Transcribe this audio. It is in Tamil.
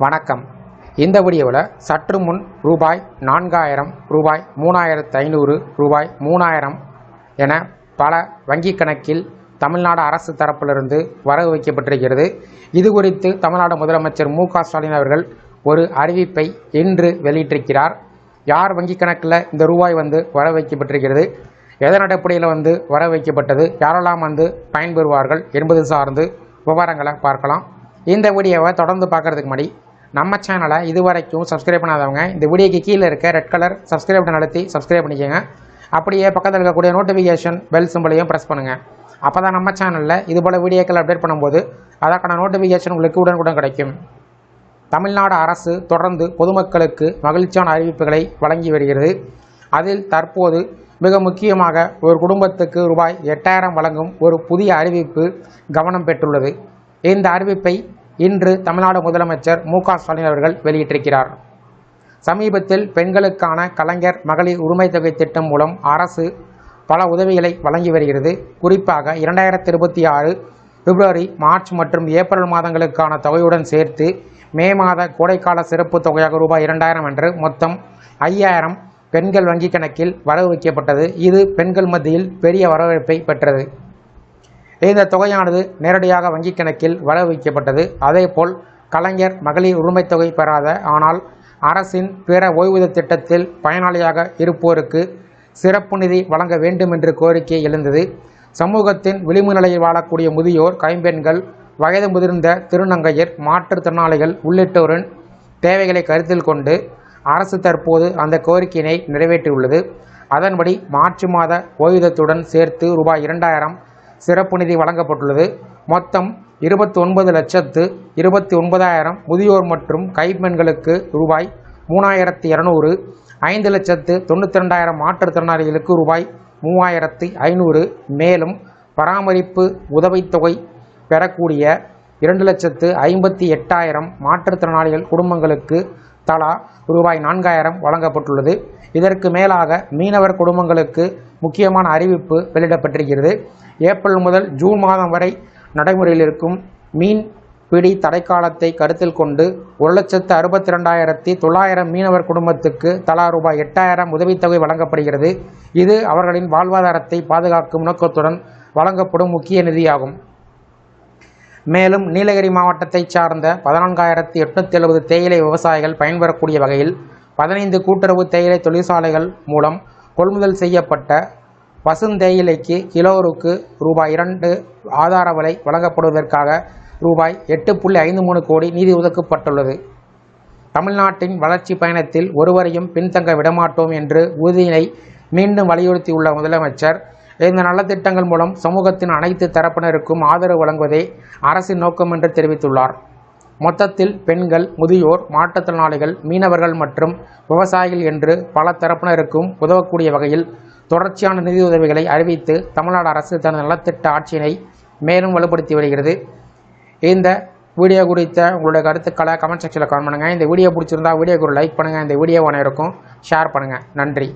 வணக்கம். இந்த வீடியோவில் சற்று முன் ரூபாய் 4000, ரூபாய் 3500, ரூபாய் 3000 என பல வங்கி கணக்கில் தமிழ்நாடு அரசு தரப்பிலிருந்து வரவு வைக்கப்பட்டிருக்கிறது. இது குறித்து தமிழ்நாடு முதலமைச்சர் மு.க.ஸ்டாலின் அவர்கள் ஒரு அறிவிப்பை இன்று வெளியிட்டிருக்கிறார். யார் வங்கி கணக்கில் இந்த ரூபாய் வரவு வைக்கப்பட்டிருக்கிறது, எதன் அடிப்படையில் வரவு வைக்கப்பட்டது, யாரெல்லாம் பயன்பெறுவார்கள் என்பது சார்ந்து விவரங்களை பார்க்கலாம். இந்த வீடியோவை தொடர்ந்து பார்க்கறதுக்கு முன்னாடி நம்ம சேனலை இதுவரைக்கும் சப்ஸ்கிரைப் பண்ணாதவங்க இந்த வீடியோக்கு கீழே இருக்க ரெட் கலர் சப்ஸ்கிரைப் பட்டன் அழுத்தி சப்ஸ்கிரைப் பண்ணிக்கோங்க. அப்படியே பக்கத்தில் இருக்கக்கூடிய நோட்டிஃபிகேஷன் பெல் சிம்பளையும் ப்ரெஸ் பண்ணுங்கள். அப்போ தான் நம்ம சேனலில் இதுபோல் வீடியோக்கள் அப்டேட் பண்ணும்போது அதற்கான நோட்டிஃபிகேஷன் உங்களுக்கு உடனுக்குடன் கிடைக்கும். தமிழ்நாடு அரசு தொடர்ந்து பொதுமக்களுக்கு மகிழ்ச்சியான அறிவிப்புகளை வழங்கி வருகிறது. அதில் தற்போது மிக முக்கியமாக ஒரு குடும்பத்துக்கு ரூபாய் 8000 வழங்கும் ஒரு புதிய அறிவிப்பு கவனம் பெற்றுள்ளது. இந்த அறிவிப்பை இன்று தமிழ்நாடு முதலமைச்சர் மு.க.ஸ்டாலின் அவர்கள் வெளியிட்டிருக்கிறார். சமீபத்தில் பெண்களுக்கான கலைஞர் மகளிர் உரிமை தொகை திட்டம் மூலம் அரசு பல உதவிகளை வழங்கி வருகிறது. குறிப்பாக 2026 பிப்ரவரி, மார்ச் மற்றும் ஏப்ரல் மாதங்களுக்கான தொகையுடன் சேர்த்து மே மாத கோடைக்கால சிறப்பு தொகையாக ரூபாய் 2000 என்று மொத்தம் 5000 பெண்கள் வங்கி கணக்கில் வரவு வைக்கப்பட்டது. இது பெண்கள் மத்தியில் பெரிய வரவேற்பை பெற்றது. இந்த தொகையானது நேரடியாக வங்கி கணக்கில் வரவு வைக்கப்பட்டது. அதேபோல் கலைஞர் மகளிர் உரிமை தொகை பெறாத ஆனால் அரசின் பிற ஓய்வூதிய திட்டத்தில் பயனாளியாக இருப்போருக்கு சிறப்பு நிதி வழங்க வேண்டும் என்று கோரிக்கை எழுந்தது. சமூகத்தின் விளிம்பு நிலையில் வாழக்கூடிய முதியோர், கைம்பெண்கள், வயது முதிர்ந்த திருநங்கையர், மாற்றுத்திறனாளிகள் உள்ளிட்டோரின் தேவைகளை கருத்தில் கொண்டு அரசு தற்போது அந்த கோரிக்கையினை நிறைவேற்றியுள்ளது. அதன்படி மார்ச் மாத ஓய்வூதியத்துடன் சேர்த்து ரூபாய் 2000 சிறப்பு நிதி வழங்கப்பட்டுள்ளது. மொத்தம் 29,29,000 முதியோர் மற்றும் கைப்பெண்களுக்கு ரூபாய் 3200, 5,92,000 மாற்றுத்திறனாளிகளுக்கு ரூபாய் 3500, மேலும் பராமரிப்பு உதவித்தொகை பெறக்கூடிய 2,58,000 மாற்றுத்திறனாளிகள் குடும்பங்களுக்கு தலா ரூபாய் 4000 வழங்கப்பட்டுள்ளது. இதற்கு மேலாக மீனவர் குடும்பங்களுக்கு முக்கியமான அறிவிப்பு வெளியிடப்பட்டிருக்கிறது. ஏப்ரல் முதல் ஜூன் மாதம் வரை நடைமுறையில் இருக்கும் மீன் பிடி தடைக்காலத்தை கருத்தில் கொண்டு 1,62,900 மீனவர் குடும்பத்துக்கு தலா ரூபாய் 8000 உதவித்தொகை வழங்கப்படுகிறது. இது அவர்களின் வாழ்வாதாரத்தை பாதுகாக்கும் நோக்கத்துடன் வழங்கப்படும் முக்கிய நிதியாகும். மேலும் நீலகிரி மாவட்டத்தை சார்ந்த 14,870 தேயிலை விவசாயிகள் பயன்பெறக்கூடிய வகையில் 15 கூட்டுறவு தேயிலை தொழிற்சாலைகள் மூலம் கொள்முதல் செய்யப்பட்ட பசுந்தேயிலைக்கு கிலோவுக்கு ரூபாய் 2 ஆதார விலை வழங்கப்படுவதற்காக ரூபாய் 8.53 கோடி நிதி ஒதுக்கப்பட்டுள்ளது. தமிழ்நாட்டின் வளர்ச்சி பயணத்தில் ஒருவரையும் பின்தங்க விடமாட்டோம் என்று உறுதியினை மீண்டும் வலியுறுத்தியுள்ள முதலமைச்சர், இந்த நலத்திட்டங்கள் மூலம் சமூகத்தின் அனைத்து தரப்பினருக்கும் ஆதரவு வழங்குவதே அரசின் நோக்கம் என்று தெரிவித்துள்ளார். மொத்தத்தில் பெண்கள், முதியோர், மாற்றுத்திறனாளிகள், மீனவர்கள் மற்றும் விவசாயிகள் என்று பல தரப்பினருக்கும் உதவக்கூடிய வகையில் தொடர்ச்சியான நிதியுதவிகளை அறிவித்து தமிழ்நாடு அரசு தனது நலத்திட்ட ஆட்சியினை மேலும் வலுப்படுத்தி வருகிறது. இந்த வீடியோ குறித்த உங்களுடைய கருத்துக்களை கமெண்ட் செக்ஷனில் கமெண்ட் பண்ணுங்கள். இந்த வீடியோ பிடிச்சிருந்தா வீடியோக்கு ஒரு லைக் பண்ணுங்கள். இந்த வீடியோ அனைவருக்கும் ஷேர் பண்ணுங்கள். நன்றி.